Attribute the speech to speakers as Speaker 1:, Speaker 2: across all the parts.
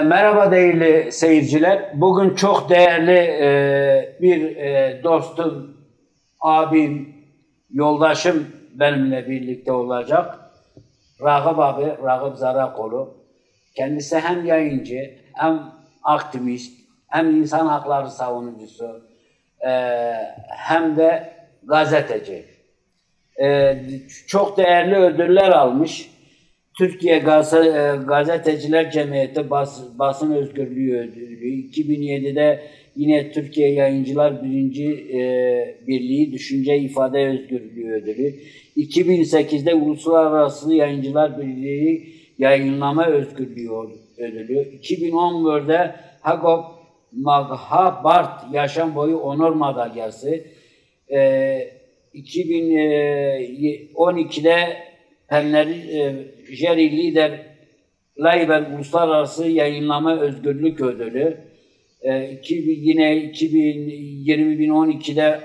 Speaker 1: Merhaba değerli seyirciler. Bugün çok değerli bir dostum, abim, yoldaşım benimle birlikte olacak. Ragıp abi, Ragıp Zarakoğlu. Kendisi hem yayıncı, hem aktivist, hem insan hakları savunucusu, hem de gazeteci. Çok değerli ödüller almış. Türkiye Gazeteciler Cemiyeti Basın Özgürlüğü Ödülü, 2007'de yine Türkiye Yayıncılar Birliği Düşünce İfade Özgürlüğü Ödülü, 2008'de Uluslararası Yayıncılar Birliği Yayınlama Özgürlüğü Ödülü, 2011'de Hagop Maghabart Yaşam Boyu Onur Madalyası, 2012'de Jerry Lider Label Uluslararası Yayınlama Özgürlük Ödülü, yine 2012'de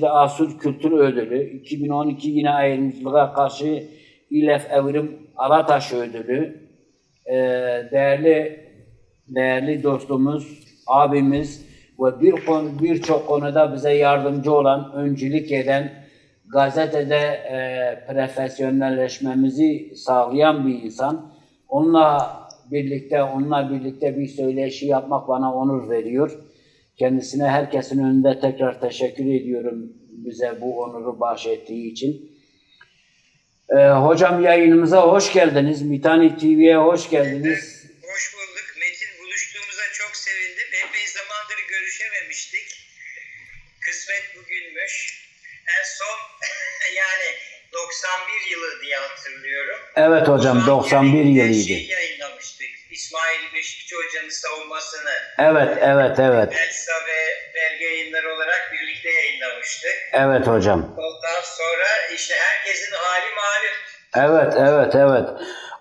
Speaker 1: Asur Kültür Ödülü, 2012 yine ayrımcılığa karşı İlef Evrim Alataş Ödülü. Değerli dostumuz, abimiz ve birçok konuda bize yardımcı olan, öncülük eden, gazetede profesyonelleşmemizi sağlayan bir insan. Onunla birlikte bir söyleşi yapmak bana onur veriyor. Kendisine herkesin önünde tekrar teşekkür ediyorum bize bu onuru bahşettiği için. Hocam yayınımıza hoş geldiniz. Mitani TV'ye hoş geldiniz.
Speaker 2: Hoş bulduk. Metin, buluştuğumuza çok sevindim. Epey zamandır görüşememiştik. Kısmet bugünmüş. En son yani 91 yılı diye hatırlıyorum.
Speaker 1: Evet hocam, 91 yılıydı.
Speaker 2: Yayınlamıştık. İsmail Beşikçi Hoca'nın savunmasını.
Speaker 1: Evet.
Speaker 2: Elsa ve Belge Yayınları olarak birlikte yayınlamıştık.
Speaker 1: Evet hocam.
Speaker 2: Ondan sonra işte herkesin hali malum.
Speaker 1: Evet.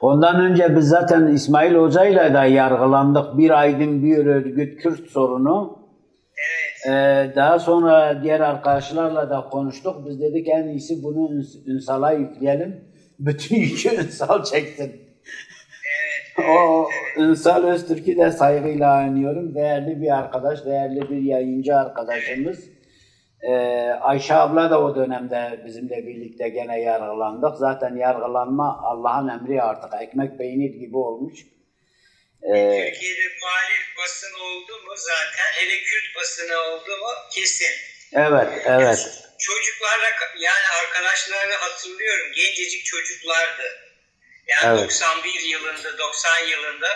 Speaker 1: Ondan önce biz zaten İsmail Hoca'yla da yargılandık. Bir aydın bir örgüt Kürt sorunu.
Speaker 2: Evet.
Speaker 1: Daha sonra diğer arkadaşlarla da konuştuk. Biz dedik en iyisi bunu Ünsal'a yükleyelim. Bütün yükü Ünsal çeksin. O Ünsal Öztürk'ü de saygıyla anıyorum. Değerli bir arkadaş, değerli bir yayıncı arkadaşımız. Ayşe abla da o dönemde bizimle birlikte gene yargılandık. Zaten yargılanma Allah'ın emri artık. Ekmek peynir gibi olmuş.
Speaker 2: Türkiye'de muhalif basın oldu mu zaten, hele Kürt basını oldu mu kesin.
Speaker 1: Evet.
Speaker 2: Çocuklarla, yani arkadaşlarla hatırlıyorum, gencecik çocuklardı. Yani
Speaker 1: Evet.
Speaker 2: 91 yılında, 90 yılında.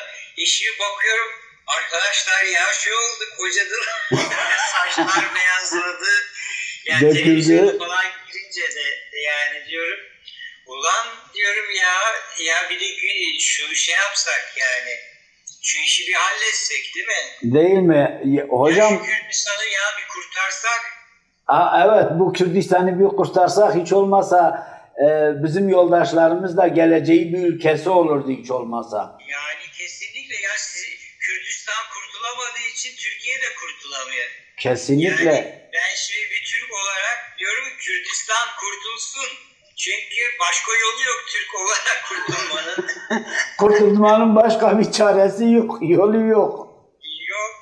Speaker 2: Şimdi bakıyorum, arkadaşlar ya şey oldu, kocadılar. Saçlar beyazladı. Yani televizyona falan girince de yani diyorum, ulan diyorum ya bir de şu şey yapsak yani. Şu işi bir halletsek değil mi?
Speaker 1: Değil mi? Hocam...
Speaker 2: Ya şu Kürdistan'ı ya bir kurtarsak.
Speaker 1: Evet, bu Kürdistan'ı bir kurtarsak hiç olmazsa bizim yoldaşlarımız da geleceği bir ülkesi olurdu hiç olmazsa.
Speaker 2: Yani kesinlikle ya Kürdistan kurtulamadığı için Türkiye de kurtulamıyor.
Speaker 1: Kesinlikle.
Speaker 2: Yani ben şimdi bir Türk olarak diyorum Kürdistan kurtulsun. Çünkü başka yolu yok Türk olarak kurtulmanın.
Speaker 1: Kurtulmanın başka bir çaresi yok, yolu yok.
Speaker 2: Yok.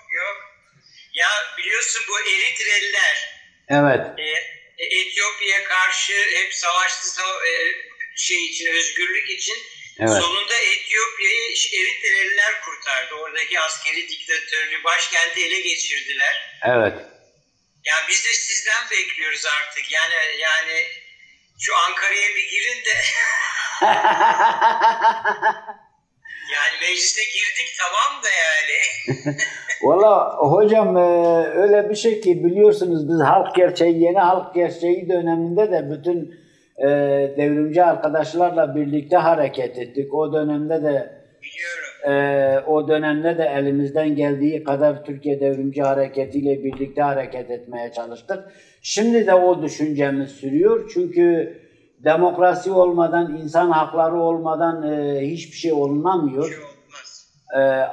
Speaker 2: Ya biliyorsun bu Eritreliler.
Speaker 1: Evet.
Speaker 2: Etiyopya'ya karşı hep savaştı şey için, özgürlük için.
Speaker 1: Evet.
Speaker 2: Sonunda Etiyopya'yı Eritreliler kurtardı. Oradaki askeri diktatörlüğü, başkenti ele geçirdiler.
Speaker 1: Evet.
Speaker 2: Ya biz de sizden bekliyoruz artık. Yani şu Ankara'ya bir girin de yani meclise girdik tamam da yani.
Speaker 1: Valla hocam öyle bir şey ki biliyorsunuz biz yeni halk gerçeği döneminde de bütün devrimci arkadaşlarla birlikte hareket ettik. O dönemde de elimizden geldiği kadar Türkiye Devrimci Hareketi ile birlikte hareket etmeye çalıştık. Şimdi de o düşüncemiz sürüyor. Çünkü demokrasi olmadan, insan hakları olmadan hiçbir şey olunamıyor.
Speaker 2: Hiç olmaz.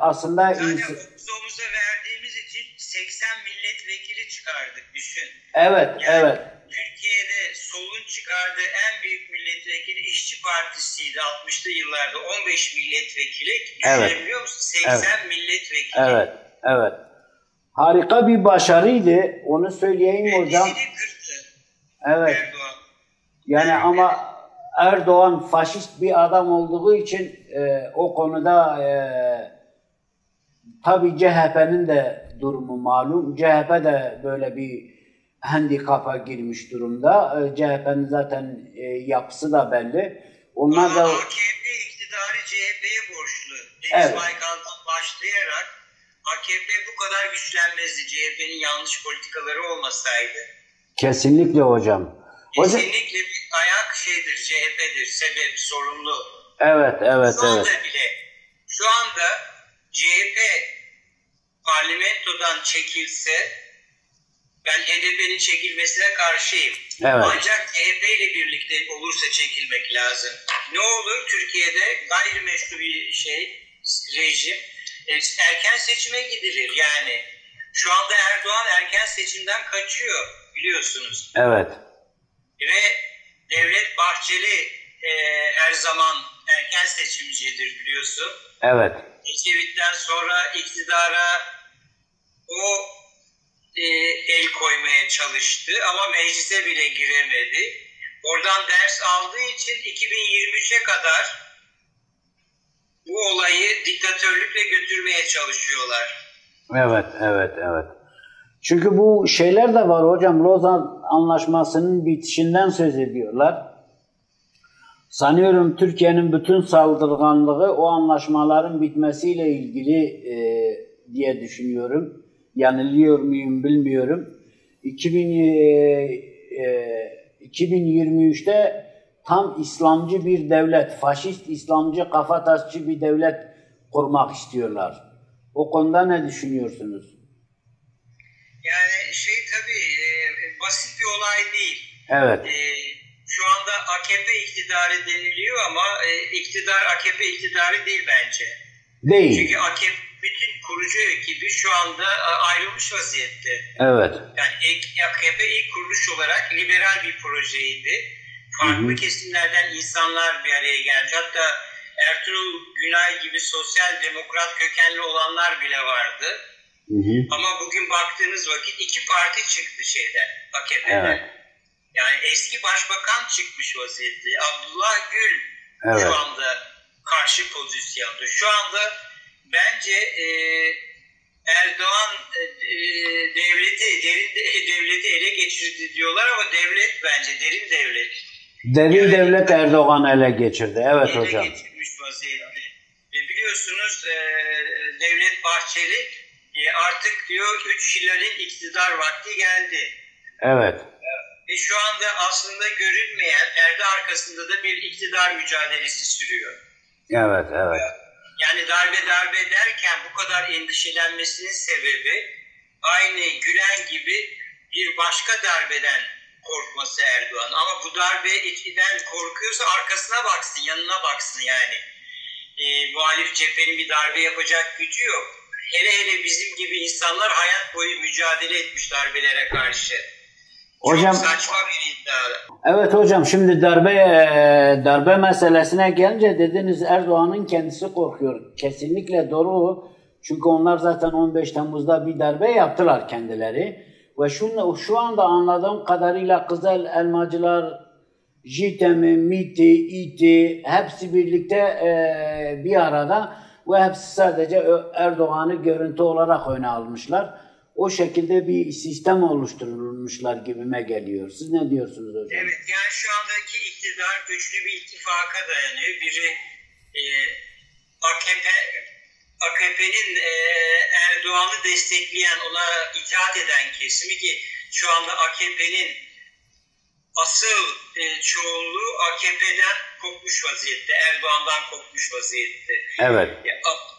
Speaker 1: Aslında
Speaker 2: zaten omuza verdiğimiz için 80 milletvekili çıkardık düşün.
Speaker 1: Evet,
Speaker 2: yani
Speaker 1: evet.
Speaker 2: Türkiye'de solun çıkardığı en büyük milletvekili İşçi Partisi'ydi 60'lı yıllarda 15 milletvekili. Düşünebiliyor musun? 80 milletvekili.
Speaker 1: Evet, evet. Harika bir başarıydı. Onu söyleyeyim hocam. Evet.
Speaker 2: Erdoğan.
Speaker 1: Yani ama Erdoğan faşist bir adam olduğu için o konuda tabii CHP'nin de durumu malum. CHP de böyle bir handikapa girmiş durumda. CHP'nin zaten yapısı da belli. Onlar da
Speaker 2: AKP iktidarı CHP'ye borçlu. Deniz Baykal'dan başlayarak AKP bu kadar güçlenmezdi. CHP'nin yanlış politikaları olmasaydı.
Speaker 1: Kesinlikle hocam.
Speaker 2: Kesinlikle bir ayak CHP'dir, sebep, sorumlu.
Speaker 1: Evet.
Speaker 2: Şu anda CHP parlamentodan çekilse ben HDP'nin çekilmesine karşıyım.
Speaker 1: Evet.
Speaker 2: Ancak CHP ile birlikte olursa çekilmek lazım. Ne olur Türkiye'de gayrimeşru bir rejim erken seçime gidilir. Yani şu anda Erdoğan erken seçimden kaçıyor biliyorsunuz.
Speaker 1: Evet.
Speaker 2: Ve Devlet Bahçeli her zaman erken seçimcidir biliyorsun.
Speaker 1: Evet.
Speaker 2: Ecevit'ten sonra iktidara o el koymaya çalıştı ama meclise bile giremedi. Oradan ders aldığı için 2023'e kadar bu olayı diktatörlükle götürmeye çalışıyorlar.
Speaker 1: Evet. Çünkü bu şeyler de var hocam. Lozan Anlaşması'nın bitişinden söz ediyorlar. Sanıyorum Türkiye'nin bütün saldırganlığı o anlaşmaların bitmesiyle ilgili diye düşünüyorum. Yanılıyor muyum bilmiyorum. 2023'te tam İslamcı bir devlet, faşist İslamcı kafatasçı bir devlet kurmak istiyorlar. O konuda ne düşünüyorsunuz?
Speaker 2: Yani tabii basit bir olay değil.
Speaker 1: Evet.
Speaker 2: Şu anda AKP iktidarı deniliyor ama AKP iktidarı değil bence.
Speaker 1: Değil.
Speaker 2: Çünkü AKP bütün kurucu ekibi şu anda ayrılmış vaziyette.
Speaker 1: Evet.
Speaker 2: Yani AKP ilk kuruluş olarak liberal bir projeydi. Farklı kesimlerden insanlar bir araya geldi. Hatta Ertuğrul Günay gibi sosyal demokrat kökenli olanlar bile vardı. Ama bugün baktığınız vakit iki parti çıktı AKP'den. Evet. Yani eski başbakan çıkmış vaziyette. Abdullah Gül şu anda karşı pozisyonda. Şu anda bence Erdoğan devleti ele geçirdi diyorlar ama devlet bence derin devlet.
Speaker 1: Derin devlet Erdoğan ele geçirdi. Evet hocam.
Speaker 2: Ele geçirmiş vaziyette. Biliyorsunuz Devlet Bahçeli artık diyor 3 Hilal'in iktidar vakti geldi.
Speaker 1: Evet.
Speaker 2: Şu anda aslında görünmeyen perde arkasında da bir iktidar mücadelesi sürüyor.
Speaker 1: Evet.
Speaker 2: Yani darbe derken bu kadar endişelenmesinin sebebi aynı Gülen gibi bir başka darbeden korkması Erdoğan. Ama bu darbeden korkuyorsa arkasına baksın, yanına baksın yani. Muhalif cephenin bir darbe yapacak gücü yok. Hele bizim gibi insanlar hayat boyu mücadele etmiş darbelere karşı.
Speaker 1: Hocam,
Speaker 2: çok saçma bir iddia.
Speaker 1: Evet hocam, şimdi darbe meselesine gelince dediniz Erdoğan'ın kendisi korkuyor. Kesinlikle doğru. Çünkü onlar zaten 15 Temmuz'da bir darbe yaptılar kendileri. Ve şu anda anladığım kadarıyla Kızıl Elmacılar, JITEM'i, MİT'i, İT'i hepsi birlikte bir arada ve hepsi sadece Erdoğan'ı görüntü olarak öne almışlar. O şekilde bir sistem oluşturulmuşlar gibime geliyor. Siz ne diyorsunuz hocam?
Speaker 2: Evet, yani şu andaki iktidar güçlü bir ittifaka dayanıyor. Biri AKP'nin Erdoğan'ı destekleyen, ona itaat eden kesimi ki şu anda AKP'nin asıl çoğunluğu AKP'den kopmuş vaziyette, Erdoğan'dan kopmuş vaziyette.
Speaker 1: Evet.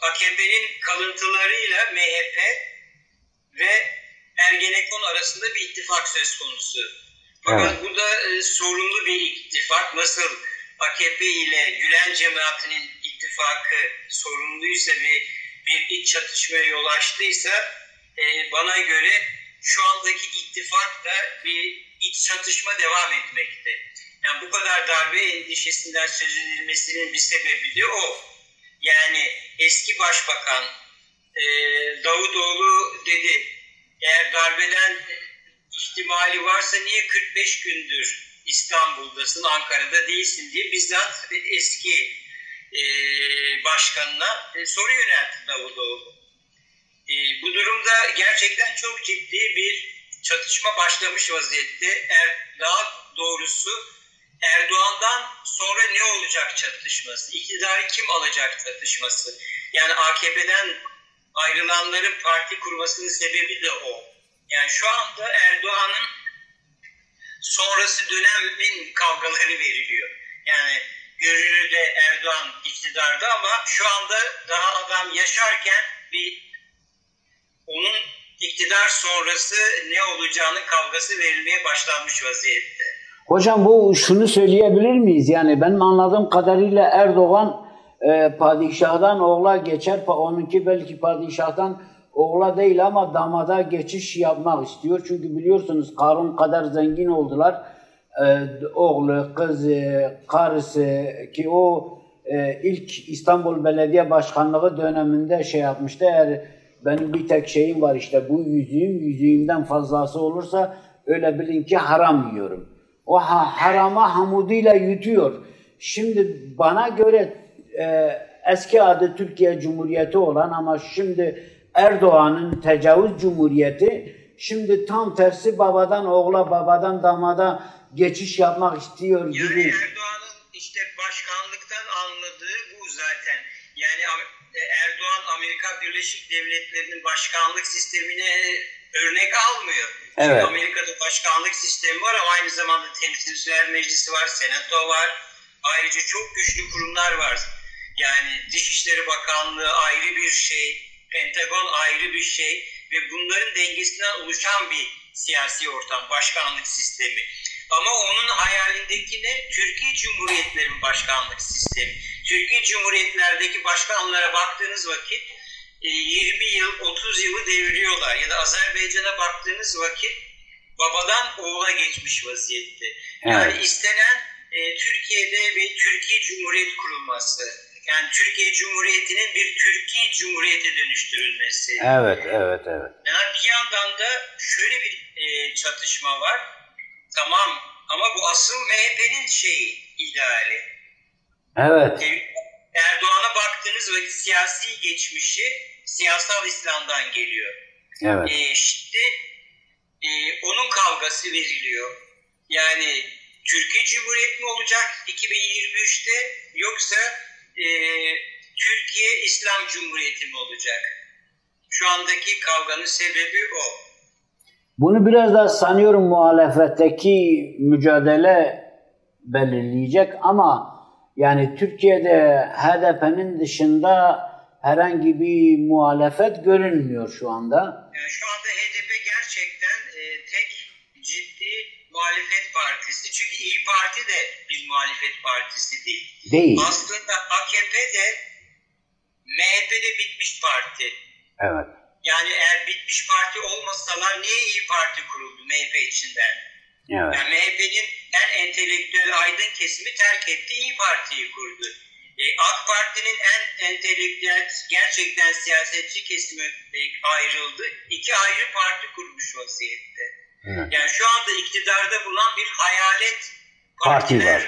Speaker 2: AKP'nin kalıntılarıyla MHP ve Ergenekon arasında bir ittifak söz konusu. Fakat bu da sorunlu bir ittifak. Nasıl AKP ile Gülen cemaatinin ittifakı sorunluysa bir iç çatışmaya yol açtıysa bana göre şu andaki ittifakta bir iç çatışma devam etmekte. Yani bu kadar darbe endişesinden söz edilmesinin bir sebebi de o. Yani eski başbakan Davutoğlu dedi, eğer darbeden ihtimali varsa niye 45 gündür İstanbul'dasın, Ankara'da değilsin diye bizzat eski başkanına soru yöneltti Davutoğlu. Bu durumda gerçekten çok ciddi bir çatışma başlamış vaziyette. Daha doğrusu Erdoğan'dan sonra ne olacak çatışması, iktidarı kim alacak çatışması. Yani AKP'den ayrılanların parti kurmasının sebebi de o. Yani şu anda Erdoğan'ın sonrası dönemin kavgaları veriliyor. Yani görünürde Erdoğan iktidarda ama şu anda daha adam yaşarken onun iktidar sonrası ne olacağının kavgası verilmeye başlanmış vaziyette.
Speaker 1: Hocam bu şunu söyleyebilir miyiz? Yani benim anladığım kadarıyla Erdoğan padişahdan oğula geçer. Onunki belki padişahdan oğula değil ama damada geçiş yapmak istiyor. Çünkü biliyorsunuz Karun kadar zengin oldular. Oğlu, kızı, karısı ki o ilk İstanbul Belediye Başkanlığı döneminde şey yapmıştı. Eğer benim bir tek şeyim var işte bu yüzüğümden fazlası olursa öyle bilin ki haram yiyorum. O harama hamuduyla yutuyor. Şimdi bana göre eski adı Türkiye Cumhuriyeti olan ama şimdi Erdoğan'ın tecavüz cumhuriyeti şimdi tam tersi babadan oğula babadan damada geçiş yapmak istiyor gibi.
Speaker 2: Yani Erdoğan'ın işte başkanlıktan anladığı bu zaten. Yani Erdoğan Amerika Birleşik Devletleri'nin başkanlık sistemine örnek almıyor.
Speaker 1: Evet.
Speaker 2: Çünkü Amerika'da başkanlık sistemi var ama aynı zamanda Temsilciler Meclisi var, Senato var. Ayrıca çok güçlü kurumlar var. Yani Dışişleri Bakanlığı ayrı bir şey, Pentagon ayrı bir şey ve bunların dengesinden oluşan bir siyasi ortam, başkanlık sistemi. Ama onun hayalindeki ne? Türkiye Cumhuriyetlerinin başkanlık sistemi. Türkiye Cumhuriyetlerdeki başkanlara baktığınız vakit 20 yıl, 30 yılı deviriyorlar. Ya da Azerbaycan'a baktığınız vakit babadan oğula geçmiş vaziyette. Yani evet. İstenen Türkiye'de bir Türkiye Cumhuriyeti kurulması. Yani Türkiye Cumhuriyeti'nin bir Türkiye Cumhuriyeti dönüştürülmesi.
Speaker 1: Evet.
Speaker 2: Yani bir yandan da şöyle bir çatışma var. Tamam ama bu asıl MHP'nin ideali.
Speaker 1: Evet.
Speaker 2: Erdoğan'a baktığınız vakit siyasi geçmişi siyasal İslam'dan geliyor.
Speaker 1: Evet.
Speaker 2: Şimdi onun kavgası veriliyor. Yani Türkiye Cumhuriyeti mi olacak 2023'te yoksa Türkiye İslam Cumhuriyeti mi olacak? Şu andaki kavganın sebebi o.
Speaker 1: Bunu biraz da sanıyorum muhalefetteki mücadele belirleyecek ama yani Türkiye'de HDP'nin dışında herhangi bir muhalefet görünmüyor şu anda.
Speaker 2: Yani şu anda HDP gerçekten tek ciddi muhalefet partisi. Çünkü İYİ Parti de bir muhalefet partisi değil. Aslında AKP de MHP'de bitmiş parti.
Speaker 1: Evet.
Speaker 2: Yani eğer bitmiş parti olmasalar niye İYİ Parti kuruldu MHP içinden?
Speaker 1: Evet.
Speaker 2: Yani MHP'nin en entelektüel aydın kesimi terk etti, İYİ Parti'yi kurdu. AK Parti'nin en entelektüel, gerçekten siyasetçi kesimi ayrıldı. İki ayrı parti kurmuş vaziyette.
Speaker 1: Evet.
Speaker 2: Yani şu anda iktidarda bulunan bir hayalet partiler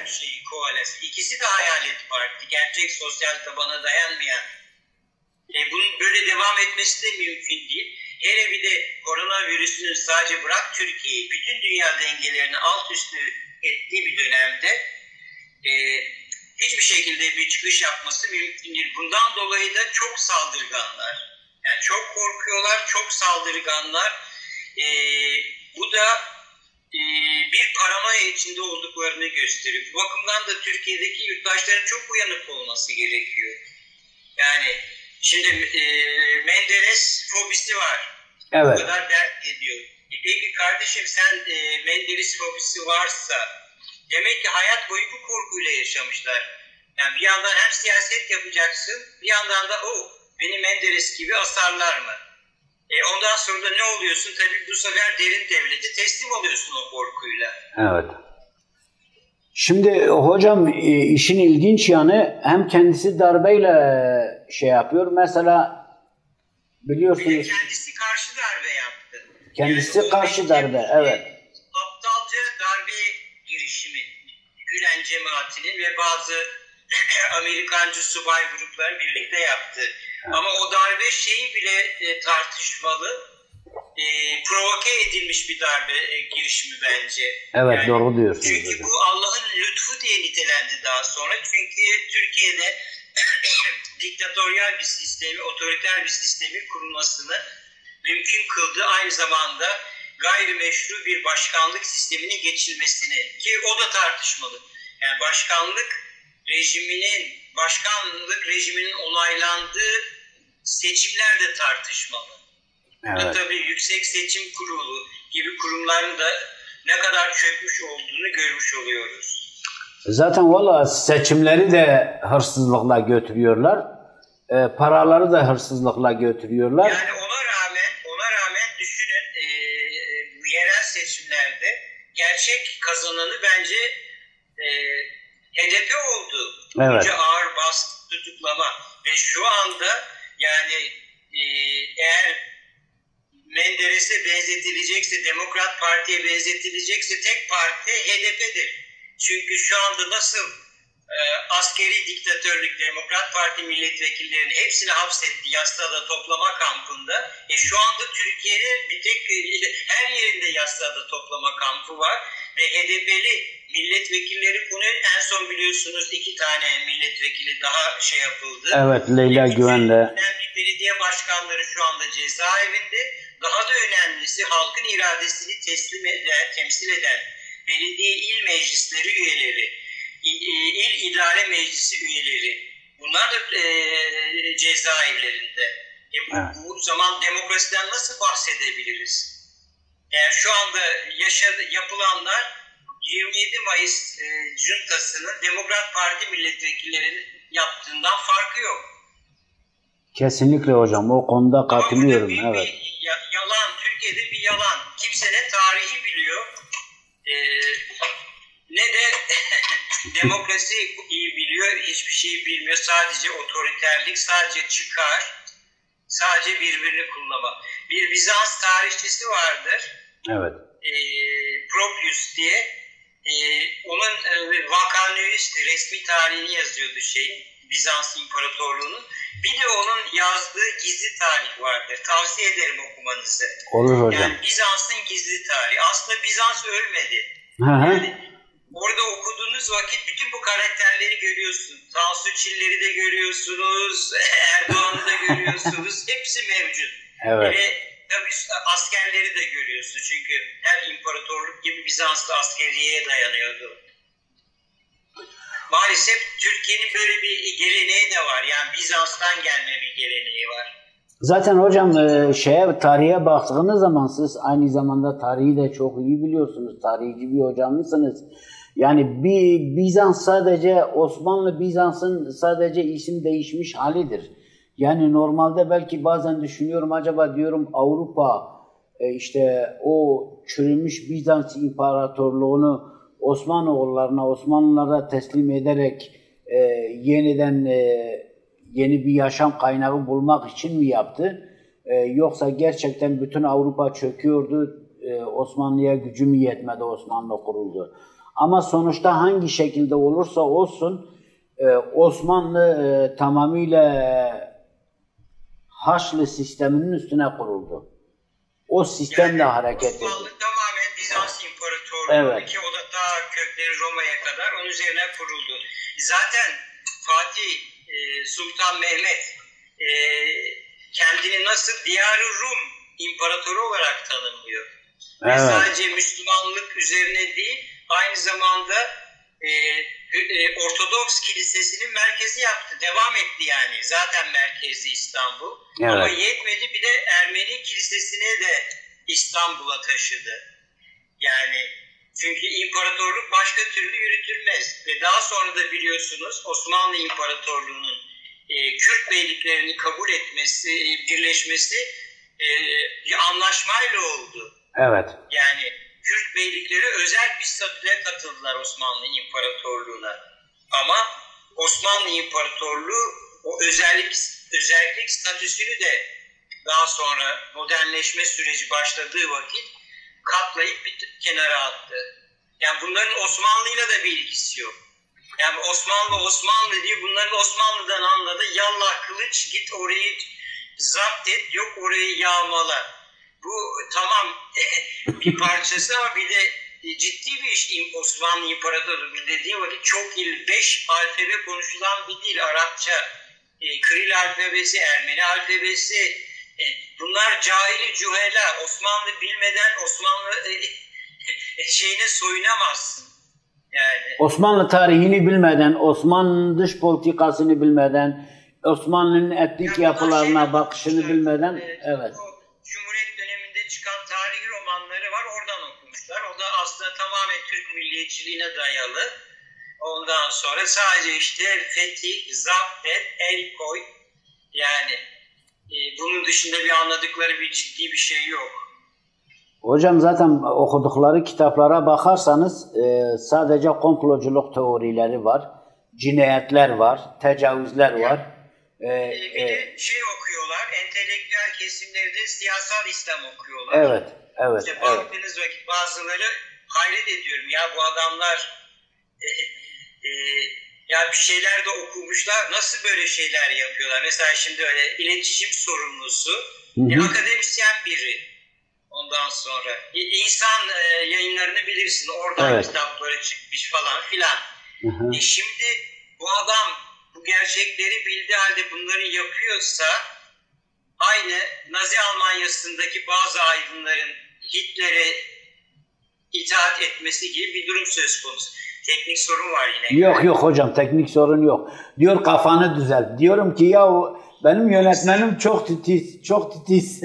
Speaker 2: koalisyon. İkisi de hayalet parti. Gerçek sosyal tabana dayanmayan. Bunun böyle devam etmesi de mümkün değil. Hele bir de koronavirüsünün sadece bırak Türkiye'yi, bütün dünya dengelerini alt üst ettiği bir dönemde hiçbir şekilde bir çıkış yapması mümkün değil. Bundan dolayı da çok saldırganlar. Yani çok korkuyorlar, çok saldırganlar. Bu da bir paranoya içinde olduklarını gösteriyor. Bu bakımdan da Türkiye'deki yurttaşların çok uyanık olması gerekiyor. Yani şimdi Menderes fobisi var.
Speaker 1: Evet.
Speaker 2: O kadar dert ediyor. Peki kardeşim sen Menderes fobisi varsa demek ki hayat boyu bu korkuyla yaşamışlar. Yani bir yandan hem siyaset yapacaksın bir yandan da beni Menderes gibi asarlar mı? Ondan sonra da ne oluyorsun? Tabii bu sefer derin devlete teslim oluyorsun o korkuyla.
Speaker 1: Evet. Şimdi hocam işin ilginç yanı hem kendisi darbeyle şey yapıyor. Mesela biliyorsunuz.
Speaker 2: Kendisi karşı darbe yaptı.
Speaker 1: Kendisi yani karşı darbe, evet.
Speaker 2: Aptalca darbe girişimi Gülen cemaatinin ve bazı Amerikancı subay grupları birlikte yaptı. Evet. Ama o darbe şeyi bile tartışmalı. Provoke edilmiş bir darbe girişimi bence.
Speaker 1: Evet, yani, doğru diyorsunuz.
Speaker 2: Çünkü hocam, bu Allah'ın lütfu diye nitelendi daha sonra. Çünkü Türkiye'de diktatöryal bir sistemi, otoriter bir sistemin kurulmasını mümkün kıldı. Aynı zamanda gayrimeşru bir başkanlık sisteminin geçilmesini, ki o da tartışmalı. Yani başkanlık rejiminin onaylandığı seçimler de tartışmalı. Evet. Tabii Yüksek Seçim Kurulu gibi kurumların da ne kadar çökmüş olduğunu görmüş oluyoruz.
Speaker 1: Zaten valla seçimleri de hırsızlıkla götürüyorlar. Paraları da hırsızlıkla götürüyorlar.
Speaker 2: Yani ona rağmen düşünün bu yerel seçimlerde gerçek kazananı bence HDP oldu.
Speaker 1: Evet.
Speaker 2: Ağır baskı, tutuklama ve şu anda yani eğer Menderes'e benzetilecekse, Demokrat Parti'ye benzetilecekse tek parti HDP'dir. Çünkü şu anda nasıl askeri diktatörlük Demokrat Parti milletvekillerini hepsini hapsetti Yassıada toplama kampında. Şu anda Türkiye'de bir tek her yerinde Yassıada toplama kampı var ve HDP'li milletvekilleri bunu en son biliyorsunuz 2 tane milletvekili daha şey yapıldı.
Speaker 1: Evet, Leyla Güven'le.
Speaker 2: Belediye başkanları şu anda cezaevinde. Daha da önemlisi halkın iradesini temsil eden belediye il meclisleri üyeleri, il idare meclisi üyeleri, bunlar da cezaevlerinde. Bu zaman demokrasiden nasıl bahsedebiliriz? Yani şu anda yapılanlar 27 Mayıs juntasının Demokrat Parti milletvekillerinin yaptığından farkı yok.
Speaker 1: Kesinlikle hocam, o konuda katılıyorum. Evet.
Speaker 2: Yalan, Türkiye'de bir yalan. Kimse ne tarihi biliyor ne de demokrasi iyi biliyor, hiçbir şey bilmiyor. Sadece otoriterlik, sadece çıkar, sadece birbirini kullanma. Bir Bizans tarihçisi vardır.
Speaker 1: Evet.
Speaker 2: Propius diye. Onun Vakanüvis'ti, resmi tarihini yazıyordu Bizans İmparatorluğu'nun. Bir de onun yazdığı gizli tarih vardır. Tavsiye ederim okumanızı.
Speaker 1: Olur hocam.
Speaker 2: Yani Bizans'ın gizli tarihi. Aslında Bizans ölmedi. Yani orada okuduğunuz vakit bütün bu karakterleri görüyorsunuz. Tansu Çiller'i de görüyorsunuz. Erdoğan'ı da görüyorsunuz. Hepsi mevcut.
Speaker 1: Evet.
Speaker 2: Ve tabii askerleri de görüyorsunuz. Çünkü her imparatorluk gibi Bizans'ta askeriyeye dayanıyordu. Maalesef Türkiye'nin böyle bir geleneği de var. Yani Bizans'tan gelme bir geleneği var.
Speaker 1: Zaten hocam tarihe baktığınız zaman siz aynı zamanda tarihi de çok iyi biliyorsunuz. Tarihçi bir hocamısınız. Yani bir Bizans sadece Osmanlı Bizans'ın sadece isim değişmiş halidir. Yani normalde belki bazen düşünüyorum acaba diyorum Avrupa işte o çürümüş Bizans İmparatorluğunu Osmanoğullarına, Osmanlılara teslim ederek yeniden yeni bir yaşam kaynağı bulmak için mi yaptı? Yoksa gerçekten bütün Avrupa çöküyordu, Osmanlı'ya gücü mü yetmedi, Osmanlı kuruldu. Ama sonuçta hangi şekilde olursa olsun Osmanlı tamamıyla Haçlı sisteminin üstüne kuruldu. O sistemle hareket etti.
Speaker 2: Osmanlı tamamen Bizans İmparatorluğu,
Speaker 1: evet,
Speaker 2: ki o da daha kökleri Roma'ya kadar onun üzerine kuruldu. Zaten Fatih Sultan Mehmet kendini nasıl Diyar-ı Rum İmparatoru olarak tanımlıyor. Evet. Ve sadece Müslümanlık üzerine değil, aynı zamanda Ortodoks Kilisesi'nin merkezi yaptı. Devam etti yani. Zaten merkezi İstanbul. Evet. Ama yetmedi, bir de Ermeni Kilisesi'ne de İstanbul'a taşıdı. Yani çünkü imparatorluk başka türlü yürütülmez. Ve daha sonra da biliyorsunuz Osmanlı İmparatorluğu'nun Kürt beyliklerini kabul etmesi, birleşmesi bir anlaşmayla oldu.
Speaker 1: Evet.
Speaker 2: Yani Kürt beylikleri özel bir statüye katıldılar Osmanlı İmparatorluğu'na. Ama Osmanlı İmparatorluğu o özellik statüsünü de daha sonra modernleşme süreci başladığı vakit katlayıp bir kenara attı. Yani bunların Osmanlı'yla da bir ilgisi yok. Yani Osmanlı diyor, bunların Osmanlı'dan anladı. Yallah kılıç, git orayı zapt et, yok orayı yağmala. Bu tamam bir parçası ama bir de ciddi bir iş. Osmanlı İmparatorluğu dediği vakit çok il, 5 alfabe konuşulan bir dil, Arapça, Kiril alfabesi, Ermeni alfabesi. Bunlar cahili cühela. Osmanlı bilmeden Osmanlı şeyine soyunamazsın. Yani.
Speaker 1: Osmanlı tarihini bilmeden, Osmanlı'nın dış politikasını bilmeden, Osmanlı'nın etnik yapılarına bakışını bilmeden, evet.
Speaker 2: Cumhuriyet döneminde çıkan tarihi romanları var, oradan okumuşlar. O da aslında tamamen Türk milliyetçiliğine dayalı. Ondan sonra sadece işte fetih, zapt et, el koy. Yani bunun dışında bir anladıkları bir ciddi bir şey yok.
Speaker 1: Hocam zaten okudukları kitaplara bakarsanız sadece komploculuk teorileri var, cinayetler var, tecavüzler var.
Speaker 2: Bir de şey okuyorlar, entelektüel kesimlerde siyasal İslam okuyorlar.
Speaker 1: Evet, evet.
Speaker 2: İşte baktığınız vakit bazıları hayret ediyorum ya, bu adamlar ya bir şeyler de okumuşlar, nasıl böyle şeyler yapıyorlar? Mesela şimdi öyle iletişim sorumlusu, akademisyen biri. Ondan sonra insan yayınlarını bilirsin, oradan evet, kitapları çıkmış falan filan. Şimdi bu adam bu gerçekleri bildiği halde bunları yapıyorsa, aynı Nazi Almanya'sındaki bazı aydınların Hitler'e itaat etmesi gibi bir durum söz konusu. Teknik sorun var yine.
Speaker 1: Yok hocam, teknik sorun yok. Diyor kafanı düzelt. Diyorum ki ya benim yönetmenim çok titiz, çok titiz.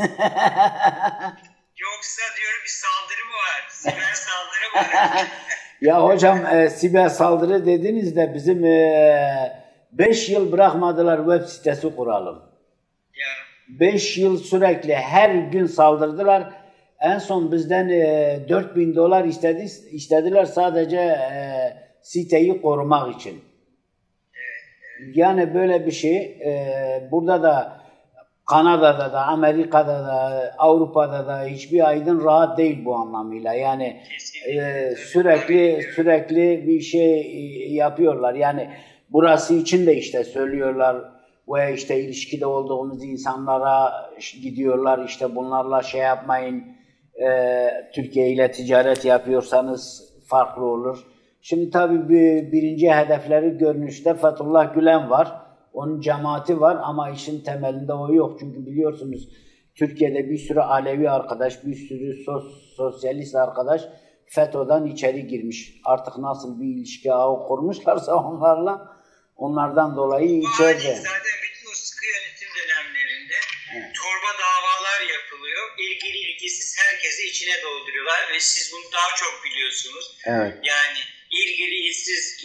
Speaker 2: Yoksa diyorum bir saldırı mı var? Siber saldırı mı var?
Speaker 1: Ya hocam siber saldırı dediğinizde bizim 5 yıl bırakmadılar web sitesi kuralım. 5 yıl sürekli her gün saldırdılar. En son bizden $4.000 istediler sadece siteyi korumak için. Yani böyle bir şey burada da, Kanada'da da, Amerika'da da, Avrupa'da da hiçbir aydın rahat değil bu anlamıyla. Yani sürekli bir şey yapıyorlar. Yani burası için de işte söylüyorlar ve işte ilişkide olduğumuz insanlara gidiyorlar, işte bunlarla şey yapmayın, Türkiye ile ticaret yapıyorsanız farklı olur. Şimdi tabii birinci hedefleri görünüşte Fethullah Gülen var. Onun cemaati var ama işin temelinde o yok. Çünkü biliyorsunuz Türkiye'de bir sürü Alevi arkadaş, bir sürü sosyalist arkadaş FETÖ'den içeri girmiş. Artık nasıl bir ilişki ağı kurmuşlarsa onlardan dolayı içeride.
Speaker 2: Zaten bütün o sıkı yönetim dönemlerinde torba davalar yapılıyor. İlgili ilgisiz herkesi içine dolduruyorlar ve siz bunu daha çok biliyorsunuz.
Speaker 1: Evet.
Speaker 2: Yani ilgili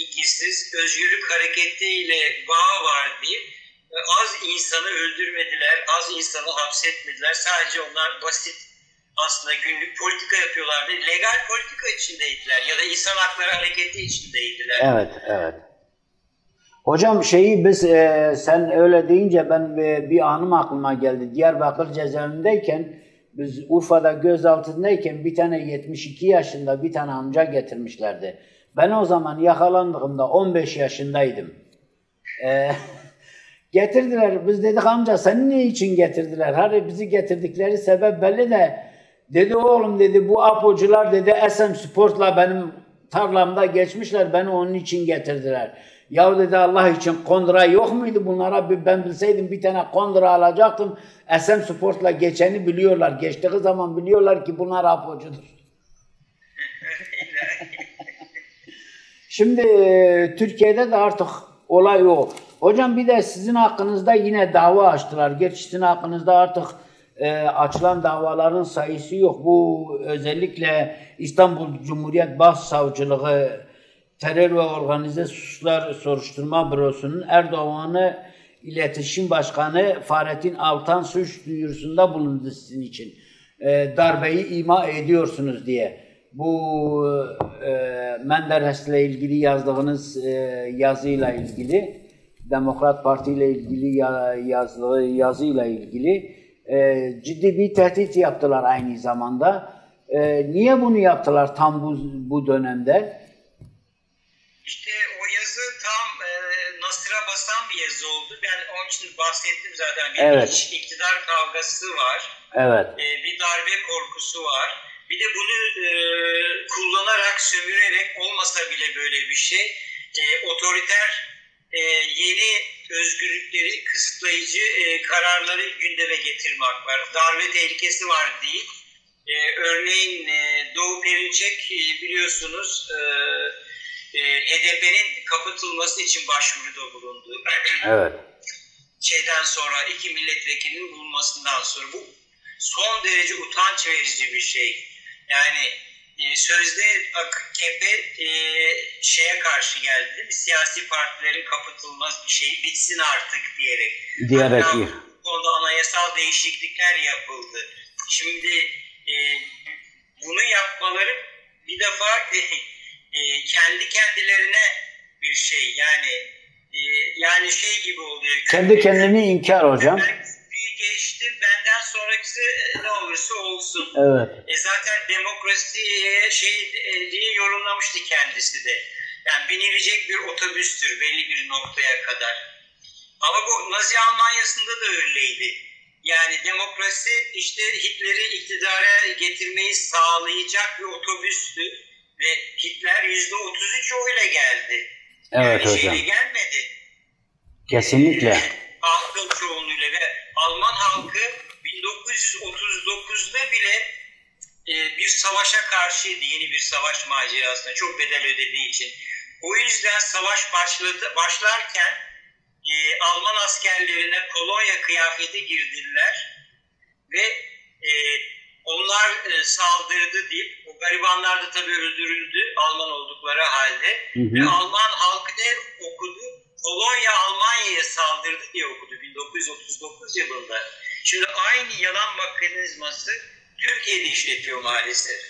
Speaker 2: ilgisiz özgürlük hareketiyle bağı var diye az insanı öldürmediler, az insanı hapsetmediler. Sadece onlar basit aslında günlük politika yapıyorlardı. Legal politika içindeydiler ya da insan hakları hareketi içindeydiler.
Speaker 1: Evet. Hocam biz sen öyle deyince ben bir anım aklıma geldi. Diyarbakır cezaevindeyken biz Urfa'da gözaltındayken bir tane 72 yaşında bir tane amca getirmişlerdi. Ben o zaman yakalandığımda 15 yaşındaydım. Getirdiler. Biz dedik amca seni ne için getirdiler? Hani bizi getirdikleri sebep belli de dedi oğlum dedi bu apocular dedi Esensport'la benim tarlamda geçmişler, beni onun için getirdiler. Ya dedi Allah için kondra yok muydu bunlara? Ben bilseydim bir tane kondra alacaktım. Esensport'la geçeni biliyorlar. Geçtiği zaman biliyorlar ki bunlar apocudur. Şimdi Türkiye'de de artık olay o. Hocam bir de sizin hakkınızda yine dava açtılar. Gerçi sizin hakkınızda artık açılan davaların sayısı yok. Bu özellikle İstanbul Cumhuriyet Başsavcılığı Terör ve Organize Suçlar Soruşturma Bürosu'nun Erdoğan'ı İletişim Başkanı Fahrettin Altan suç duyurusunda bulundu sizin için. Darbeyi ima ediyorsunuz diye. Bu Menderes'le ilgili yazdığınız yazıyla ilgili, Demokrat Parti ile ilgili yazdığı yazıyla ilgili ciddi bir tehdit yaptılar aynı zamanda. Niye bunu yaptılar tam bu dönemde?
Speaker 2: İşte o yazı tam nasıra basan bir yazı oldu. Ben onun için bahsettim zaten. Bir iktidar kavgası var.
Speaker 1: Evet.
Speaker 2: Bir darbe korkusu var. Bir de bunu kullanarak, sömürerek olmasa bile böyle bir şey, otoriter yeni özgürlükleri kısıtlayıcı kararları gündeme getirmek var. Darbe tehlikesi var değil. Örneğin Doğu Perinçek biliyorsunuz HDP'nin kapatılması için başvuruda bulundu.
Speaker 1: Evet.
Speaker 2: Şeyden sonra 2 milletvekilinin bulunmasından sonra bu son derece utanç verici bir şey. Yani sözde AKP şeye karşı geldi değil mi? Siyasi partilerin kapatılması şeyi bitsin artık diyerek. Bu konuda anayasal değişiklikler yapıldı. Şimdi bunu yapmaları bir defa kendi kendilerine bir şey yani şey gibi oluyor.
Speaker 1: Kendi kendini inkar hocam.
Speaker 2: Geçtim, benden sonrakisi ne olursa olsun.
Speaker 1: Evet.
Speaker 2: Zaten demokrasiye diye yorumlamıştı kendisi de. Yani binilecek bir otobüstür belli bir noktaya kadar. Ama bu Nazi Almanya'sında da öyleydi. Yani demokrasi işte Hitler'i iktidara getirmeyi sağlayacak bir otobüstü ve Hitler %33 oyla geldi.
Speaker 1: Evet
Speaker 2: yani
Speaker 1: hocam.
Speaker 2: Gelmedi.
Speaker 1: Kesinlikle.
Speaker 2: Halkın çoğunluğuyla ve Alman halkı 1939'da bile bir savaşa karşıydı. Yeni bir savaş macerasına çok bedel ödediği için. O yüzden savaş başlarken Alman askerlerine Polonya kıyafeti girdiler ve onlar saldırdı deyip o garibanlar da tabii öldürüldü Alman oldukları halde. Ve Alman halkı ne okudu? Polonya Almanya'ya saldırdı diye okudu 1939 yılında. Şimdi aynı yalan mekanizması Türkiye'de işletiyor maalesef.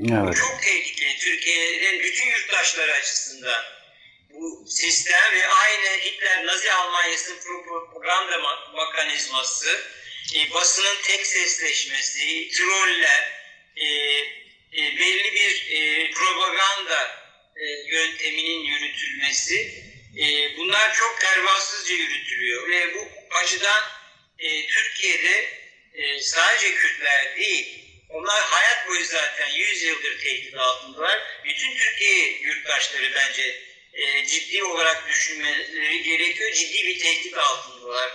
Speaker 1: Evet.
Speaker 2: Bu çok tehlikeli Türkiye'nin bütün yurttaşları açısından. Bu sistem ve aynı Hitler Nazi Almanya'sının propaganda mekanizması, basının tek sesleşmesi, troller, belli bir propaganda yönteminin yürütülmesi, bunlar çok pervasızca yürütülüyor ve bu açıdan Türkiye'de sadece Kürtler değil, onlar hayat boyu zaten 100 yıldır tehdit altındalar. Bütün Türkiye yurttaşları bence ciddi olarak düşünmeleri gerekiyor, ciddi bir tehdit altındalar.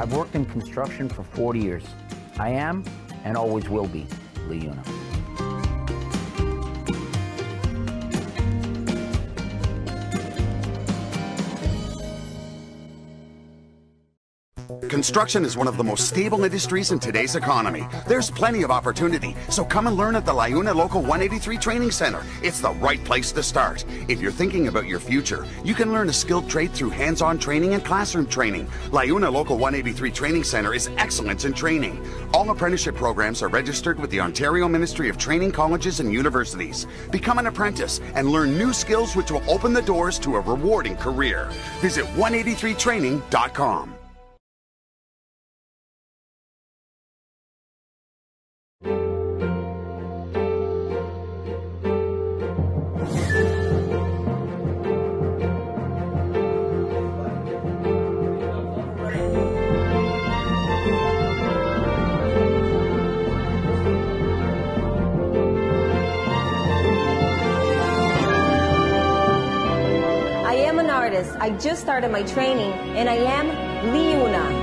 Speaker 3: I've worked in construction for 40 years. I am, and always will be, LiUNA.
Speaker 4: Construction is one of the most stable industries in today's economy. There's plenty of opportunity, so come and learn at the LiUNA Local 183 Training Center. It's the right place to start. If you're thinking about your future, you can learn a skilled trade through hands-on training and classroom training. LiUNA Local 183 Training Center is excellence in training. All apprenticeship programs are registered with the Ontario Ministry of Training Colleges and Universities. Become an apprentice and learn new skills which will open the doors to a rewarding career. Visit 183training.com.
Speaker 5: I just started my training, and I am LiUNA.